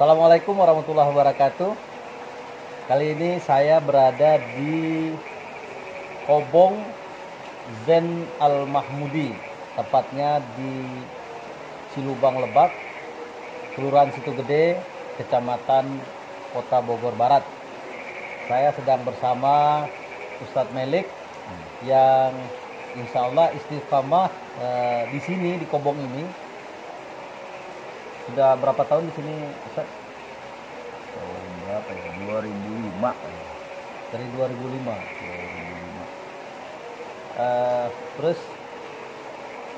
Assalamualaikum warahmatullahi wabarakatuh. Kali ini saya berada di Kobong Zen Al-Mahmudi, tepatnya di Cilubang Lebak, Kelurahan Situ Gede, Kecamatan Kota Bogor Barat. Saya sedang bersama Ustadz Melik yang insya Allah istiqamah di sini di Kobong ini. Sudah berapa tahun di sini, Ustaz? Tahun berapa ya? 2005. Dari 2005. Terus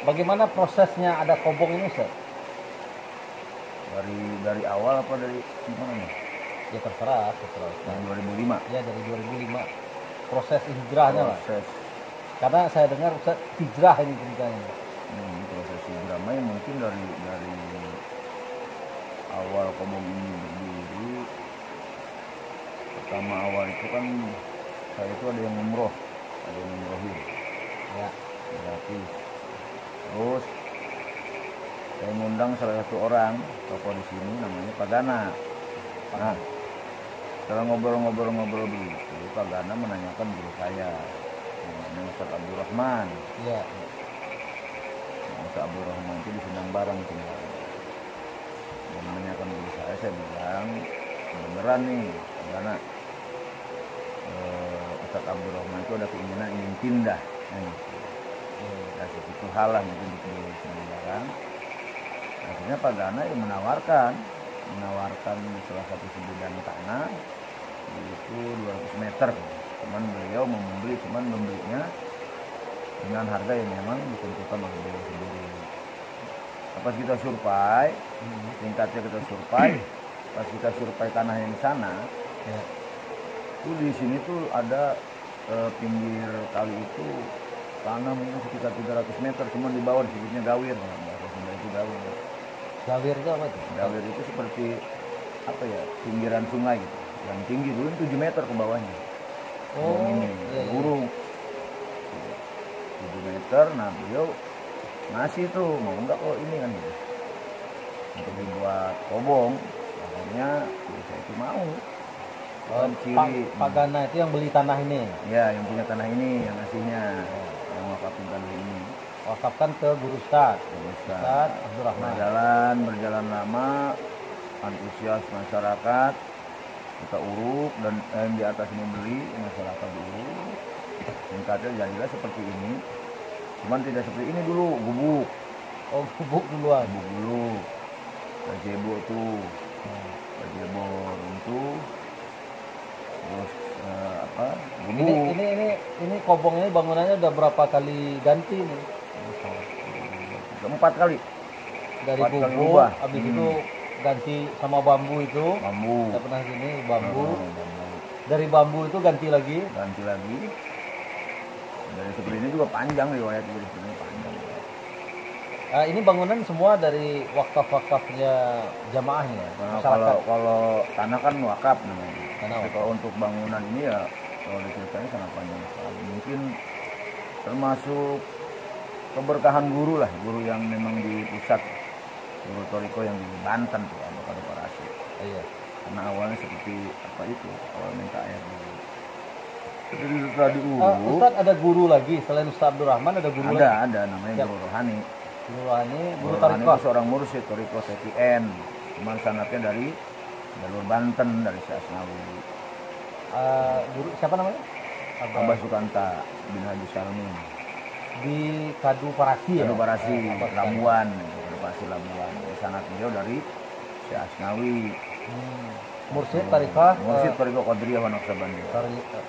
bagaimana prosesnya ada Kobong ini, Ustaz? Dari awal apa dari gimana nih? Ya terserah. Dari 2005. Ya dari 2005. Proses hijrahnya lah. Proses Karena saya dengar Ustaz hijrah ini ceritanya. proses hijrahnya mungkin dari awal Kobong ini berdiri. Pertama awal itu kan saya itu ada yang umrohin. Ya. Gratis. Terus saya ngundang salah satu orang tokoh di sini namanya Pak Gana. Nah, setelah ngobrol-ngobrol begitu, Pak Gana menanyakan guru saya, namanya Ustaz Abdurrahman. Iya. Ustaz Abdurrahman itu di Sindang Barang tinggal. Dia menanyakan guru saya bilang, beneran nih Pak Gana, Ustaz Abdurrahman itu ada keinginan ingin pindah. Dari situ hal lah mungkin di Sindang Barang. Akhirnya Pak Gana yang menawarkan salah satu sebidang tanah itu 200 meter. Cuman beliau membelinya dengan harga yang memang ditentukan oleh beliau sendiri. Pas kita survei, tingkatnya kita survei, pas kita survei tanah yang di sana, Ya. tuh di sini tuh ada pinggir kali itu tanah mungkin sekitar 300 meter, cuman di bawah disebutnya gawir, bahasa Sunda itu gawir. Gawir itu apa tuh? Gawir itu seperti apa ya, pinggiran sungai gitu, yang tinggi dulu 7 meter ke bawahnya. Oh, Ini iya. burung 7 meter. Nah beliau ngasih tuh, mau enggak kok ini kan gitu, untuk dibuat kobong. Akhirnya saya itu mau. Kan ciri Pak Gana itu yang beli tanah ini, ya, yang punya tanah ini, yang ngasihnya, yang wakafin tanah ini. wakafkan ke Guru Ustadz Ustaz Abdurrahman. berjalan lama, antusias masyarakat kita uruk, dan di atas ini beli, masyarakat uruk, singkatnya jadilah seperti ini. Cuman tidak seperti ini dulu, gubuk Oh, gubuk duluan. dulu, gazebo tuh, gazebo runtuh, terus gubuk. Ini Kobong ini bangunannya udah berapa kali ganti nih? 4 kali Dari 4 kali gubuk, ubah. habis itu ganti sama bambu itu. Bambu. Kita pernah sini bambu. Bambu. Dari bambu itu ganti lagi. Ganti lagi. Dari seperti ini juga panjang riwayat, dari seperti ini panjang. Ini bangunan semua dari wakaf-wakafnya jamaahnya. Nah, Masyarakat. kalau tanah kan wakaf namanya. Tanah Tapi wakaf. kalau untuk bangunan ini ya, kalau diceritain sangat panjang sekali. Mungkin termasuk keberkahan guru lah, guru yang memang di pusat, guru Toriko yang di Banten tuh, Abdul Parasi. Iya. Karena awalnya seperti apa itu, awal minta air dulu. Jadi setelah diuruk, Ustadz ada guru lagi selain Ustadz Abdurrahman, ada guru lagi. ada namanya Siap. Guru Rohani. Guru Rohani, guru Guru Rohani Tariko. itu seorang mursyid Toriko TPN, cuman sanatnya dari jalur Banten, dari Asnawi. Guru siapa namanya? Abah Sukanta bin Haji Salmin. Di Kadu Parasi ya. Kadu Parasi, Abah Sukanta. Labuan, Kadu Parasi Labuan. Sanat beliau dari Asnawi. Mursyid Tarikah. Mursyid Toriko Qadiriyah wa Naqsabandi.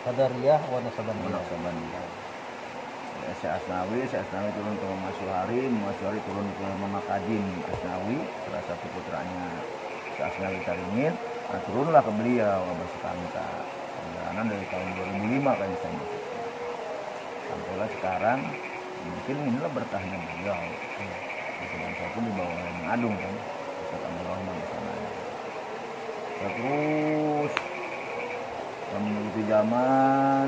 Qadariyah wa Nasabandi. Asnawi turun ke Mas Suhari turun ke Mama Kadim Asnawi, salah satu putranya Asnawi Taringin. Nah, turunlah ke beliau Abah Sukanta. Perjalanan dari tahun 2005 kan saya masuk. Sampailah sekarang, mungkin inilah berkahnya beliau. Dan saya pun di bawah yang Adung kan, Ustaz Abdurrahman di sana. Terus mengikuti zaman,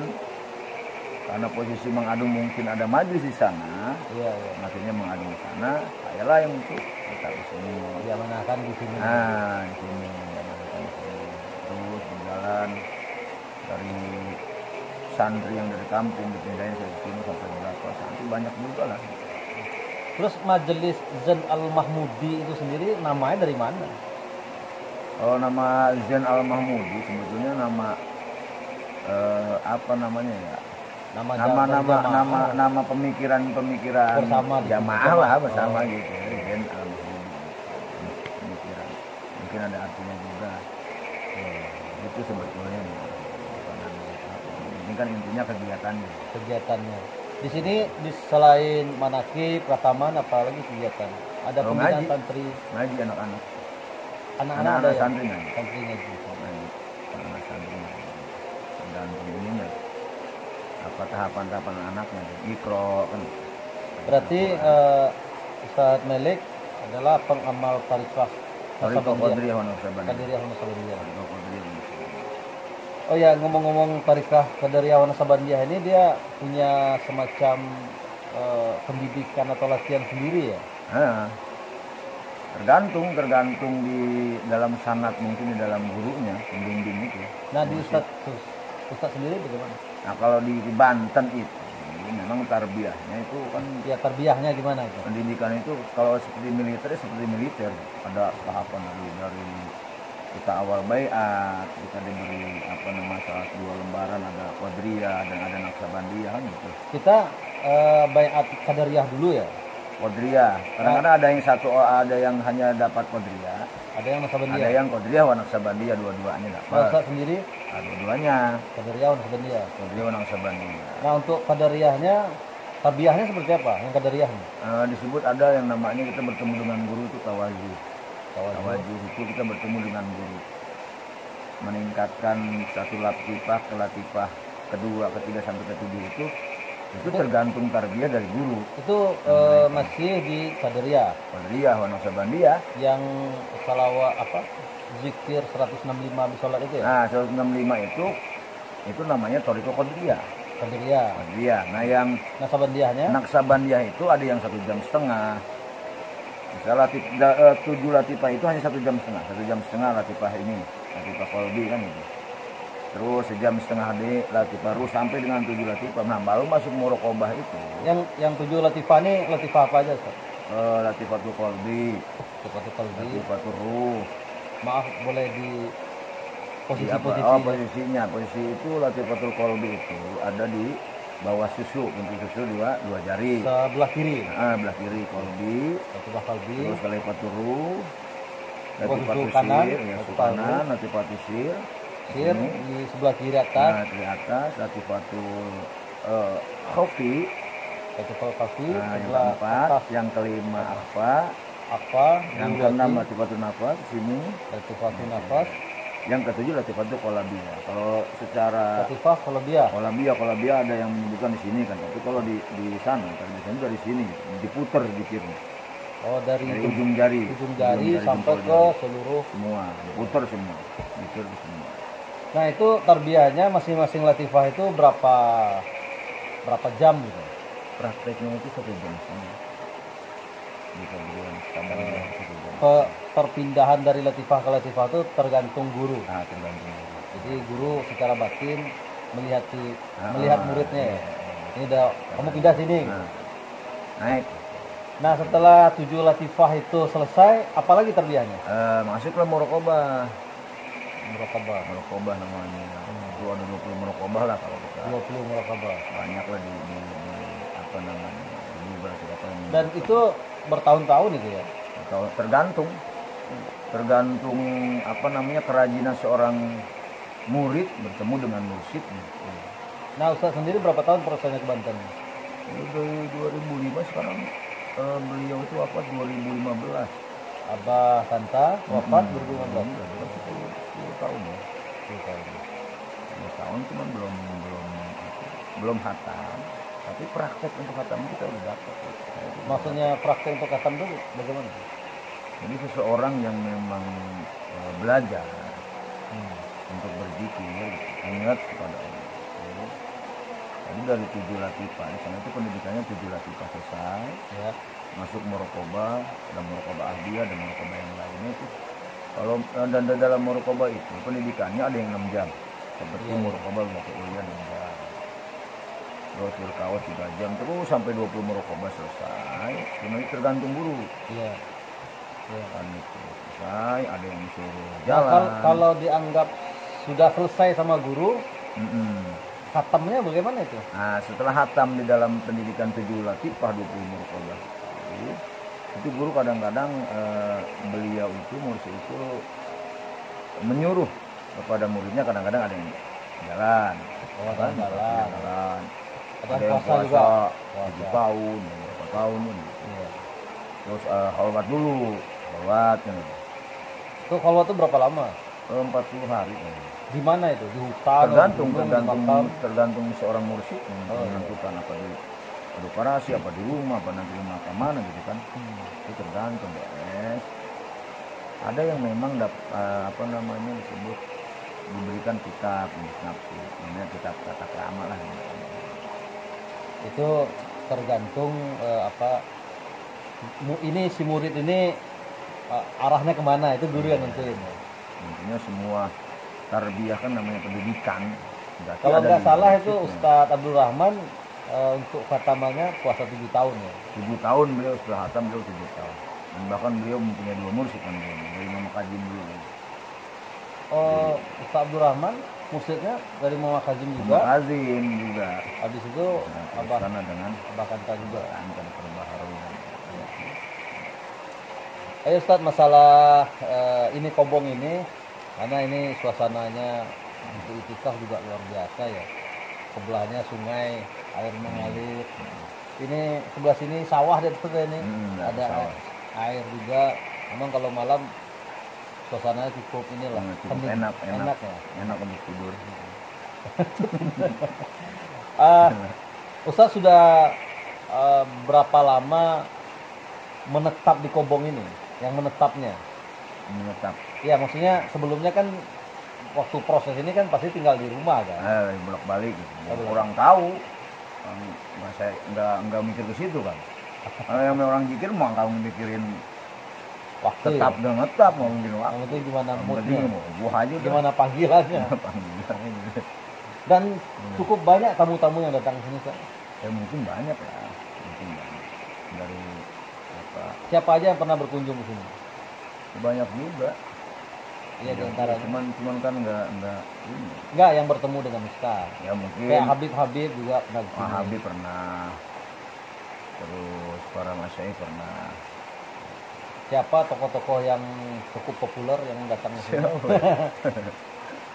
Karena posisi mengadu mungkin ada majlis di sana, Iya, iya. maksudnya mengadu di sana, sayalah yang untuk tetap di sini. Diamanahkan di sini. Nah, di sini, diamanahkan di sini. Terus berjalan dari santri yang dari kampung dipindahin ke sini sampai berapa santri banyak juga lah. Terus Majelis Zain Al-Mahmudi itu sendiri namanya dari mana? Kalau nama Zain Al-Mahmudi sebetulnya nama apa namanya ya? Nama pemikiran Bersama di jamaah lah bersama gitu. Zain Al-Mahmudi. Pemikiran. Mungkin ada artinya juga. Itu sebetulnya. Ini kan intinya kegiatannya. Di sini selain manakib, prataman, apalagi kegiatan? Ada Kalau pembinaan ngaji. santri, Ngaji anak-anak. anak-anak ada ya? santri ngaji. Santri ngaji. Anak santri ngaji. Dan ininya apa tahapan anaknya ikro kan. Berarti Ustadz Melik adalah pengamal tarikah Tarikah Nasabandiyah. Qadiriyah wa Naqsyabandiyah. Qadiriyah Nasabandiyah. Tarikah Qadiriyah wa Naqsyabandiyah. Oh ya, ngomong-ngomong tarikah Qadiriyah Nasabandiyah ini dia punya semacam pendidikan atau latihan sendiri ya? Nah, tergantung di dalam sanad, mungkin di dalam gurunya pembimbing itu. Nah di Ustadz sendiri bagaimana? Nah kalau di Banten itu memang tarbiyahnya itu kan Ya tarbiyahnya gimana itu? pendidikan itu kalau seperti militer ada tahapan dari kita awal baiat, kita diberi saat 2 lembaran ada Qadiriyah dan ada Naqsyabandiyah kan gitu. Kita baiat Qadariyah dulu ya? Qadiriyah. Kadang-kadang ada yang hanya dapat Qadiriyah, Ada yang Nasabandiyah? ada yang Qadiriyah wa Naqsyabandiyah, dua-duanya Nah, dapat. Ustadz sendiri Dua-duanya Qadariyah Nasabandiyah. Qadiriyah wa Naqsyabandiyah. Nah untuk Qadariyahnya, tarbiyahnya seperti apa? Yang Qadariyahnya? Disebut ada yang namanya kita bertemu dengan guru itu tawajuh. Tawajuh itu kita bertemu dengan guru, meningkatkan satu latifah ke latifah kedua, ketiga sampai ketujuh itu tergantung tarbiyah dari guru. Itu masih di Qadariyah Qadiriyah wa Naqsyabandiyah. yang salawat apa? Zikir 165 sholat itu ya? Nah 165 itu namanya Thariqah Qadiriyah. Qadariyah. Nah yang Nasabandiyahnya? Naqsyabandiyah itu ada yang 1,5 jam. Misalnya 7 latifah itu hanya 1,5 jam. 1,5 jam latifah ini, latifah qalbi kan itu. Terus 1,5 jam di latifah ruh sampai dengan 7 latifah. Nah baru masuk muraqabah itu. Yang 7 latifah ini latifah apa aja Ustaz? Latifatul qalbi, Latifah qalbi. latifatul ruh. Maaf boleh di posisi Posisinya. Posisi itu latifatul qalbi itu ada di bawah susu, pintu susu dua jari. sebelah kiri. Belah kiri qalbi. Latifah qalbi. Terus latifatul ruh. Susu kanan, kanan, latifatul sir. Sir di sebelah kiri atas. Nah, di atas latifatul khafi. Latifah khafi. Yang Sebelah keempat, atas yang kelima apa? yang keenam latifatul nafas di sini. Latifah nafas. Yang ketujuh latifatul qalbiyah. Kalau secara Latifah qalbiyah. Qalbiyah ada yang menyebutkan di sini kan, tapi kalau di sana tradisinya dari sini diputer dikirnya. Oh dari Ujung jari sampai jempol ke jari. seluruh. Semua diputer semua, dikir semua. Nah itu tarbiyahnya masing-masing latifah itu berapa jam gitu? Prakteknya itu 1,5 jam. Bisa bilang standar 1 jam. Perpindahan dari latifah ke latifah itu tergantung guru. Tergantung. Jadi guru secara batin melihat muridnya ya. Ini udah kamu pindah sini. Naik. Nah setelah 7 latifah itu selesai, apalagi tarbiyahnya? Masuklah muraqabah. Muraqabah Namanya. Itu ada 20 muraqabah lah kalau kita. 20 muraqabah. Banyak lah di apa namanya? Di berarti apa yang Dan itu bertahun-tahun itu ya? Tergantung apa namanya kerajinan seorang murid bertemu dengan mursyidnya. Nah Ustaz sendiri berapa tahun prosesnya ke Banten? Dari 2005 sekarang beliau itu wafat 2015. Abah Santa wafat 2015. 10 tahun ya. 10 tahun cuman belum hatam. Tapi praktek untuk hatam kita udah dapat. Maksudnya praktek untuk hatam itu bagaimana? Jadi seseorang yang memang belajar untuk berzikir, ingat kepada Allah. Jadi dari 7 latifah, di sana itu pendidikannya 7 latifah selesai, Ya. masuk murokoba, ada murokoba ahdiyah, ada murokoba yang lainnya itu. Kalau dan dalam murokoba itu pendidikannya ada yang 6 jam, seperti Iya, iya. murokoba waktu kuliah 6 jam. Terus berkawas 3 jam, terus sampai 20 murokoba selesai. Cuma itu tergantung guru. Iya. Iya. Kan itu selesai, ada yang disuruh Nah, jalan. kalau dianggap sudah selesai sama guru, Mm-mm. khatamnya bagaimana itu? Nah, setelah hatam di dalam pendidikan 7 latifah 20 murokoba, itu guru kadang-kadang beliau itu mursyid itu menyuruh kepada muridnya, kadang-kadang ada yang jalan, Oh, ada yang jalan. jalan. Ada Ada yang yang puasa juga. puasa 7 tahun, berapa tahun kan. Iya. Terus kholwat dulu, kholwat kan. Itu kalau itu berapa lama? 40 hari kan. Di mana itu? Di hutan? Tergantung, di gunung, di makam? tergantung seorang mursyid yang Oh, iya. menentukan apa di edukasi, apa di rumah, apa nanti di makam mana gitu kan. Itu tergantung beres. Ada yang memang apa namanya disebut diberikan kitab namanya kitab tata krama lah. Itu tergantung apa ini si murid ini arahnya kemana, itu guru yang nentuin. Intinya semua tarbiyah kan namanya pendidikan. Berarti Kalau ada nggak di salah itu mursyidnya. Ustadz Abdul Rahman untuk khatamannya puasa 7 tahun ya. 7 tahun beliau setelah hatam, beliau 7 tahun. Dan bahkan beliau mempunyai 2 mursyid kan dari Imam Kazim dulu. Oh, Ustadz Abdul Rahman muridnya dari Muhammad Kazim Imam juga. Kazim juga. Habis itu Abah Sana dengan Kanta juga. Kanta Perbaharuan. Ayo Ustadz, masalah ini Kobong ini, karena ini suasananya untuk itikaf juga luar biasa ya. Sebelahnya sungai, air mengalir. Ini sebelah sini sawah deh tuh ini. Ada sawah. air juga. Memang kalau malam suasananya cukup inilah, Cukup hening, enak ya. enak untuk tidur. Ustadz sudah berapa lama menetap di Kobong ini? Yang menetapnya? Menetap. Ya maksudnya sebelumnya kan waktu proses ini kan pasti tinggal di rumah kan. Bolak-balik gitu. Bolak-balik. Kurang tahu. Saya nggak mikir ke situ kan. Kalau yang orang pikir mau kamu mikirin Waktu tetap ya. dan tetap mau mikirin Yang waktu. penting gimana Yang moodnya, penting mau buah aja udah. gimana panggilannya. Panggilan gitu. Dan cukup banyak tamu-tamu yang datang ke sini Ustaz. Ya mungkin banyak lah. Mungkin banyak. Dari apa? Siapa aja yang pernah berkunjung ke sini? Banyak juga. Iya di antara. Cuman kan nggak ini. Enggak yang bertemu dengan Ustaz. Ya mungkin Kayak Habib juga pernah ke sini. Habib pernah. Terus para masyayikh pernah. Siapa tokoh-tokoh yang cukup populer yang datang ke sini? Siapa?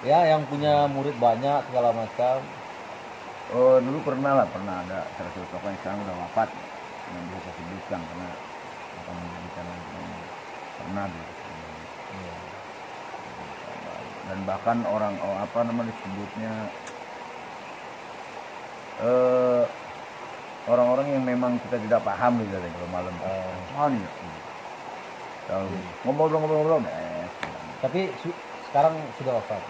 Ya, yang punya murid banyak segala macam. Oh dulu pernah ada salah satu tokoh yang sekarang udah wafat, yang bisa saya sebutkan karena akan menjadikan pernah dulu. Iya. Dan bahkan orang apa namanya disebutnya orang-orang yang memang kita tidak paham gitu ya kalau malam. Mana ya? Kalau ngobrol-ngobrol Tapi sekarang sudah wafat.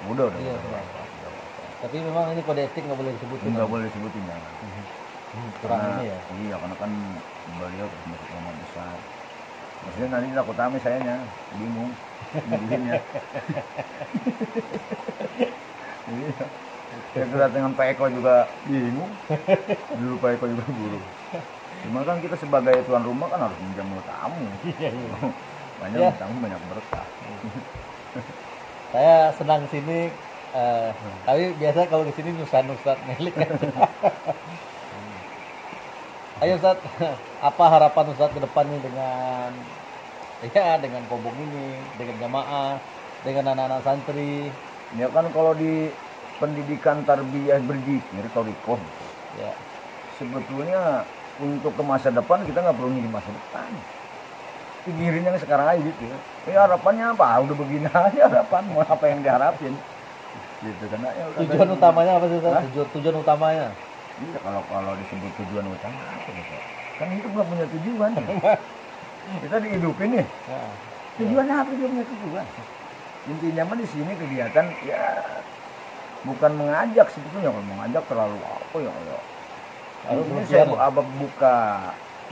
udah Iya, udah. Tapi memang ini kode etik nggak boleh disebutin. Nggak boleh disebutin ya. Kurang ini ya. Iya, karena kan beliau masuk ulama besar. Maksudnya nanti takut kami sayanya bingung nyebutnya. Iya. Saya kedat dengan Pak Eko juga bingung. Dulu Pak Eko juga guru. Cuma kan kita sebagai tuan rumah kan harus menjamu tamu. Iya, iya. Banyak Iya. tamu banyak berkah. Saya senang sini. Tapi biasa kalau di sini Ustadz Melik kan. Ayo Ustadz, apa harapan Ustadz ke depan nih dengan Kobong ini, dengan jamaah, dengan anak-anak santri? Ya kan kalau di pendidikan tarbiyah berzikir thariqah Ya, sebetulnya untuk ke masa depan kita nggak perlu di masa depan. Pikirin yang sekarang aja gitu. Ya harapannya apa? Udah begini aja harapan, mau apa yang diharapin? Gitu kan ya, tujuan utamanya apa sih Ustadz? Tujuan utamanya? Iya, kalau disebut tujuan utama apa gitu? Kan hidup nggak punya tujuan. Kita dihidupin nih. Ya. Tujuannya apa dia punya tujuan? Intinya mah di sini kegiatan ya bukan mengajak sebetulnya. Kalau mengajak terlalu apa ya Allah. Harus Ini berlebihan. saya abang buka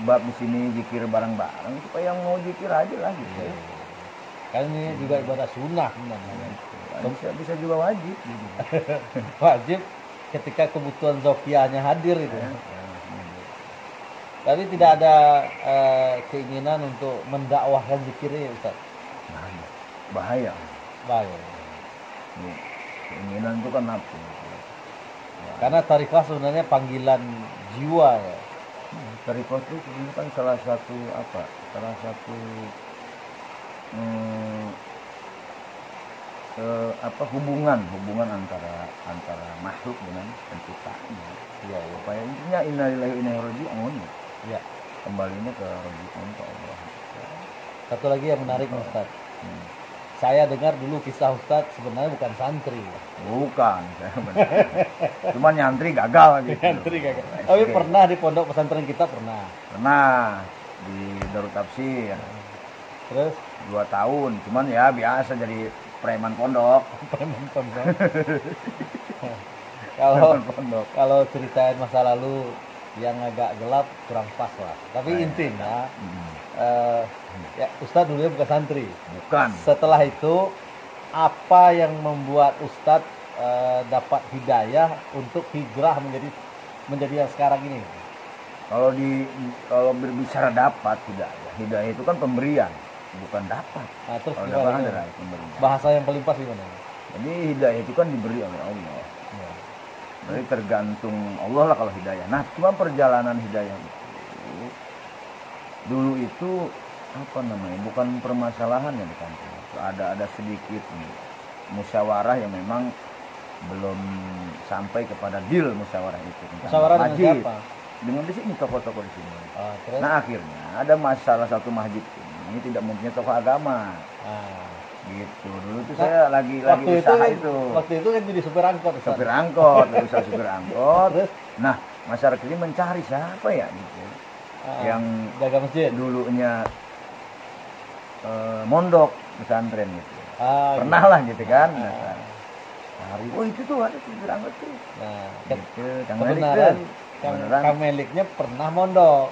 bab di sini zikir bareng-bareng supaya yang mau zikir aja lah gitu. Iya, iya. Kan ini juga ibadah sunnah sebenarnya. Bisa juga wajib gitu. Wajib ketika kebutuhan zokiahnya hadir itu. Tapi tidak ada keinginan untuk mendakwahkan zikirnya, Ustaz. Bahaya. Baik. Nih, keinginan itu kan nafsu. Karena tarikah sebenarnya panggilan jiwa ya. Tarikah itu sebenarnya kan salah satu hubungan antara makhluk dengan penciptanya. Iya, iya. Supaya intinya innalillahi wa inna ilaihi raji'un. Ya. Kembalinya ke raji'un ke Allah. Satu lagi yang menarik Ustaz. Saya dengar dulu kisah Ustaz sebenarnya bukan santri. Bukan, cuma nyantri gagal gitu. Santri kagak. Tapi pernah di pondok pesantren kita pernah. Pernah di Darut Tafsir Terus 2 tahun, cuman ya biasa jadi preman pondok. preman pondok. Kalau Preman pondok. kalau ceritain masa lalu yang agak gelap kurang pas lah. Tapi intinya ya Ustadz dulunya bukan santri. Bukan. Setelah itu apa yang membuat Ustadz dapat hidayah untuk hijrah menjadi yang sekarang ini? Kalau berbicara dapat hidayah itu kan pemberian, bukan dapat. Nah, terus Kalau gimana? dapat adalah pemberian. Bahasa yang paling pas gimana? Jadi hidayah itu kan diberi oleh Allah. Ya. Jadi tergantung Allah lah kalau hidayah. Nah, cuma perjalanan hidayah itu dulu itu bukan permasalahan yang di kampung. Ada sedikit musyawarah yang memang belum sampai kepada deal musyawarah itu. Musyawarah dengan masjid. siapa? Dengan di sini tokoh-tokoh di sini. Terus? Nah akhirnya ada masalah satu masjid ini tidak mempunyai tokoh agama. Gitu. Dulu tuh saya lagi usaha itu. Waktu itu kan jadi supir angkot. Ustaz. Supir angkot, usaha supir angkot. Terus? Nah masyarakat ini mencari siapa ya gitu. Yang jaga masjid. dulunya mondok pesantren gitu. Pernah Gitu. lah gitu kan. Cari, oh itu tuh ada supir angkot tuh. Nah, Gitu. kebenaran Kameliknya pernah mondok.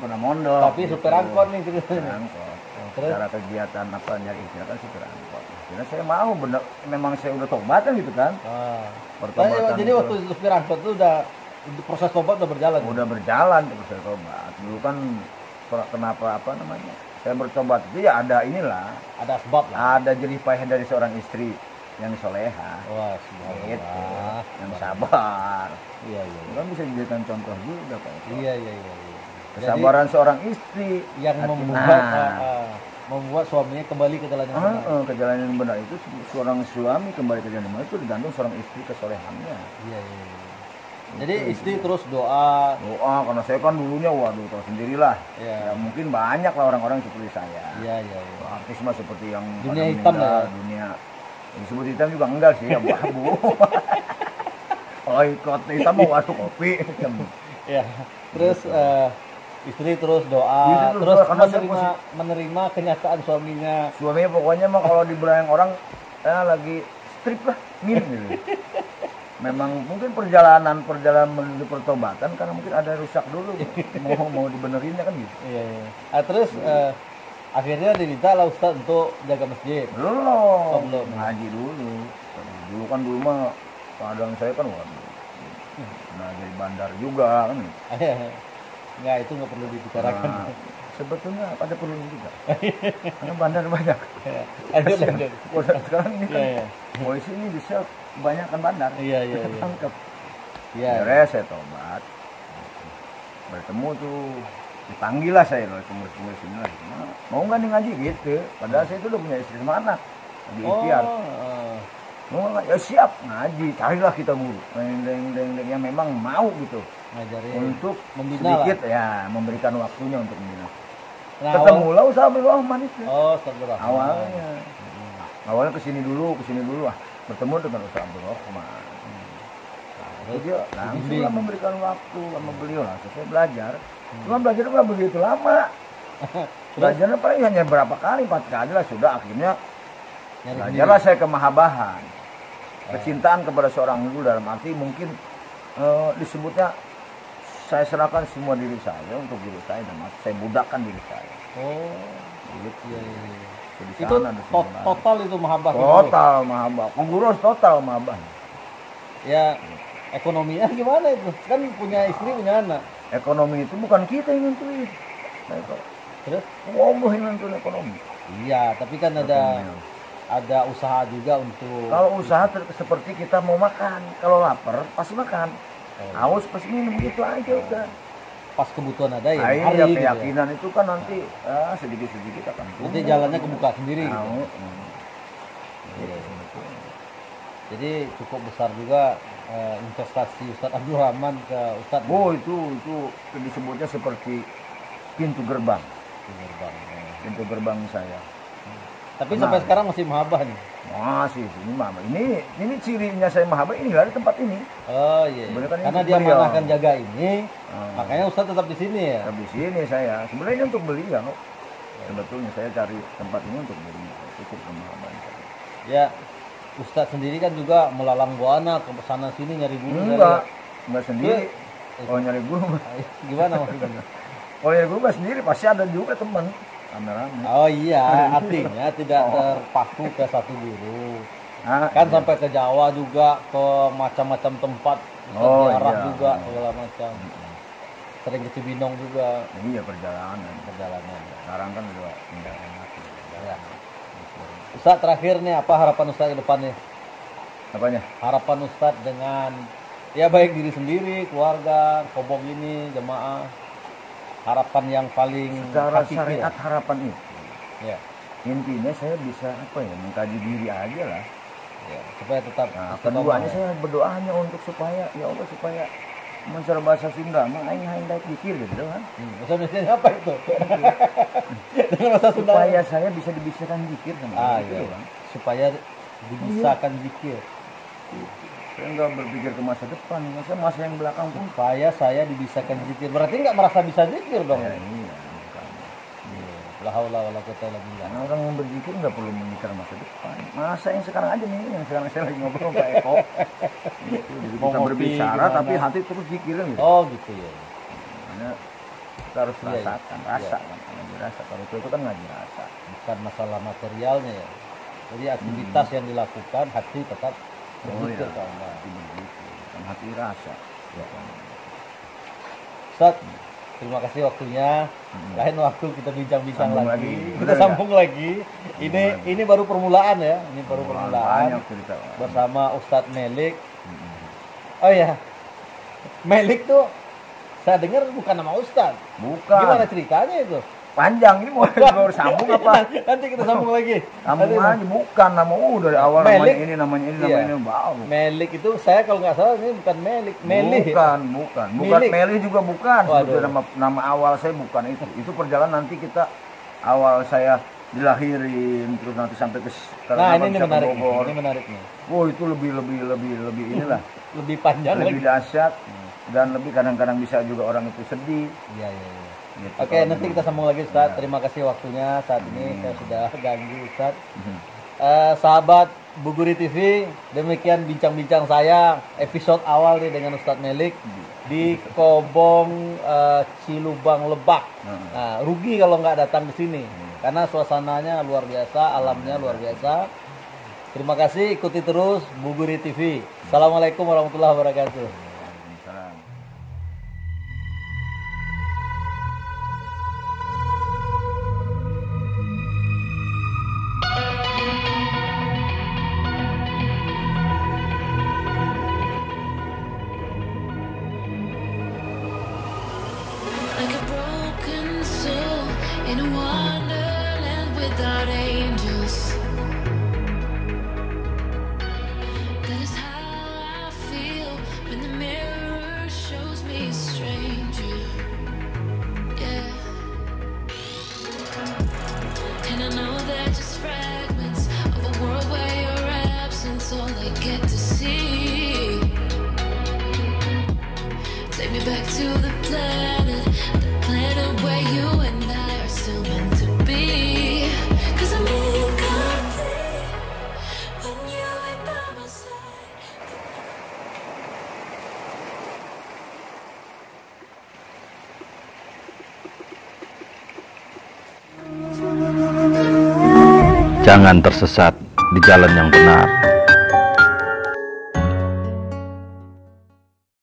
Pernah mondok. Tapi gitu. supir angkot nih Supir ceritanya. angkot. Terus? Cara kegiatan apa nyari istirahat kan supir angkot. Akhirnya saya mau bener, memang saya udah tobat kan gitu kan. Pertobatan Jadi itu waktu supir angkot itu udah proses tobat udah berjalan. udah berjalan terus saya tobat. Dulu kan saya bertobat itu ya ada inilah, Ada sebab lah. ada jerih payah dari seorang istri yang soleha. Wah, Gitu. subhanallah. Yang sabar. Iya, iya. Itu kan bisa dijadikan contoh juga Pak. Iya. Kesabaran seorang istri Yang membuat suaminya kembali ke jalan yang benar. ke jalan yang benar itu seorang suami kembali ke jalan yang benar itu tergantung seorang istri kesolehannya. Iya. Jadi istri terus doa. Karena saya kan dulunya waduh tahu sendirilah. Iya. Ya, mungkin banyak lah orang-orang seperti saya. Iya. Artis mah seperti yang Dunia pada hitam meninggal, lah ya. dunia disebut hitam juga enggak sih, abu-abu. Ikut hitam mau waduh kopi. Iya. Terus istri terus doa, Istri terus terus doa, karena saya menerima kenyataan suaminya. Suaminya pokoknya mah kalau di belakang orang lagi strip lah, mirip gitu. Memang mungkin perjalanan menuju pertobatan karena mungkin ada rusak dulu, mau diberinnya kan gitu. Iya. Terus akhirnya diminta lah Ustaz untuk jaga masjid. Belum. Ngaji dulu. Dulu mah keadaan saya kan waduh. Nah jadi bandar juga kan. Enggak, itu nggak perlu dibicarakan. Nah, sebetulnya ada perlu juga. Karena bandar banyak. Lanjut. Sekarang ini kan polisi ini bisa kebanyakan bandar. Iya. Tangkap. Iya. Akhirnya saya tobat. Bertemu tuh, dipanggil lah saya loh, pengurus ini lah. Mau nggak nih ngaji gitu? Padahal saya itu udah punya istri sama anak. Di ikhtiar. Mau nggak? Ya siap ngaji. Carilah kita guru. Yang memang mau gitu. Ngajarin Untuk membina sedikit ya memberikan waktunya untuk membina. Nah, Ketemulah Ustaz Abdul Rahman itu. Astagfirullah. Awalnya kesini dulu bertemu dengan Ustaz Abdul Rahman. Terus dia langsung lah memberikan waktu sama beliau lah. Saya belajar. Cuma belajar nggak begitu lama. Belajarnya paling hanya berapa kali, 4 kali lah sudah. Akhirnya belajarlah saya ke Mahabahan. Kecintaan kepada seorang guru dalam arti mungkin disebutnya saya serahkan semua diri saya untuk guru saya, dan saya budakkan diri saya. Oh, Gitu. iya, iya. Di Itu sana disebutnya. total itu mahabbah. Total mahabbah. Guru harus total mahabbah. Ya, ekonominya gimana itu? Kan punya istri, punya anak. Ekonomi itu bukan kita yang nentuin. Terus? Allah yang nentuin ekonomi. Iya, tapi kan ada usaha juga untuk. Kalau usaha seperti kita mau makan, kalau lapar pasti makan. Haus pasti minum, gitu aja udah. Pas kebutuhan ada ya. Iya, hari gitu ya. keyakinan itu kan nanti sedikit-sedikit akan tumbuh. Nanti jalannya kebuka sendiri gitu. Tahu. Iya. Jadi cukup besar juga investasi Ustadz Abdul Rahman ke Ustadz. Oh, itu disebutnya seperti pintu gerbang. Gerbang. Pintu gerbang saya. Tapi Kenal. sampai sekarang masih mahabbah nih. Masih ini mama. Ini cirinya saya mahabbah, ini dari tempat ini. Oh iya. Sebenarnya kan Karena ini dia beliau. manahkan jaga ini, makanya Ustadz tetap di sini ya. Habis ini saya sebenarnya ini untuk beliau. Sebetulnya saya cari tempat ini untuk beliau. Cukup pemahaman saya. Ya, Ustadz sendiri kan juga melalang buana ke sana sini nyari guru. Enggak sendiri. Oh, nyari guru. Gimana maksudnya? Oh, nyari guru mah sendiri, pasti ada juga teman. Rame-rame. Oh iya, artinya tidak terpaku ke satu guru. Kan iya. sampai ke Jawa juga, ke macam-macam tempat, Oh, ziarah iya. juga segala macam. Sering ke Cibinong juga Iya, perjalanan. Sekarang kan udah pindah enak. ya. Ustadz terakhir nih, apa harapan Ustadz ke depan nih? Apanya? Harapan Ustadz dengan ya baik diri sendiri, keluarga, kobong ini, jemaah. Harapan yang paling Secara hakiki syariat ya. harapan itu. Ya, Intinya saya bisa mengkaji diri aja lah. ya, supaya tetap Nah, istiqomah keduanya ya. saya berdoa hanya untuk supaya ya Allah supaya mencerah bahasa Sunda mah aing daek pikir gitu kan. Bahasa Indonesia apa itu? Dengan bahasa Sunda. Supaya saya bisa dibisakan zikir sama Allah iya. gitu kan. Supaya dibisakan zikir. Saya nggak berpikir ke masa depan, masa yang belakang pun. Supaya saya dibisakan zikir. Berarti nggak merasa bisa zikir dong. Ya, iya. La haula wala quwata illa billah. Karena orang yang berzikir nggak perlu memikir masa depan. Masa yang sekarang aja nih, yang sekarang saya lagi ngobrol sama Pak Eko. Gitu, jadi Mau kita ngopi berbicara gimana? tapi hati terus zikirin gitu. Oh gitu ya. Makanya kita harus Iya, iya. rasakan, rasa kan, ngaji rasa. Kalau itu kan ngaji rasa. Bukan masalah materialnya ya. Jadi aktivitas yang dilakukan hati tetap berzikir ke Allah. Hati begitu, kan hati rasa. Ya. Ustaz, terima kasih waktunya. Lain waktu kita bincang-bincang Sambung lagi. lagi. Kita sambung lagi. Ini baru permulaan ya. Ini baru permulaan Banyak cerita. bersama Ustadz Melik. Oh ya, Melik tuh saya dengar bukan nama Ustadz. Bukan. Gimana ceritanya itu? Panjang ini mau sambung apa? Nanti kita sambung lagi. Sambung aja bukan nama dari awal Melik. namanya ini Iya. baru. Melik itu saya kalau nggak salah ini bukan Melik, Melih. Bukan. Milik. Melih juga bukan. Waduh. Itu nama awal saya bukan itu. Itu perjalanan nanti kita awal saya dilahirin terus nanti sampai ke Nah ini bisa ke menarik, Bogor. ini menarik nih. Oh itu lebih inilah Lebih panjang lebih lagi. dahsyat dan lebih kadang-kadang bisa juga orang itu sedih. Iya iya. Iya. Gitu, Oke, kalau nanti dulu. kita sambung lagi Ustaz. Terima kasih waktunya saat ini saya sudah ganggu Ustaz. Mhm. Sahabat Buguri TV, demikian bincang-bincang saya episode awal nih dengan Ustadz Melik di Kobong Cilubang Lebak. Nah, rugi kalau nggak datang ke sini karena suasananya luar biasa, alamnya luar biasa. Terima kasih, ikuti terus Buguri TV. Assalamualaikum warahmatullahi wabarakatuh. Salam. Like a broken soul in a wonderland without angels. That is how I feel when the mirror shows me a stranger. Yeah. And I know they're just fragments of a world where your absence all I get to see. Take me back to the planet where you and I are still meant to be. 'Cause I'm in Jangan tersesat di jalan yang benar.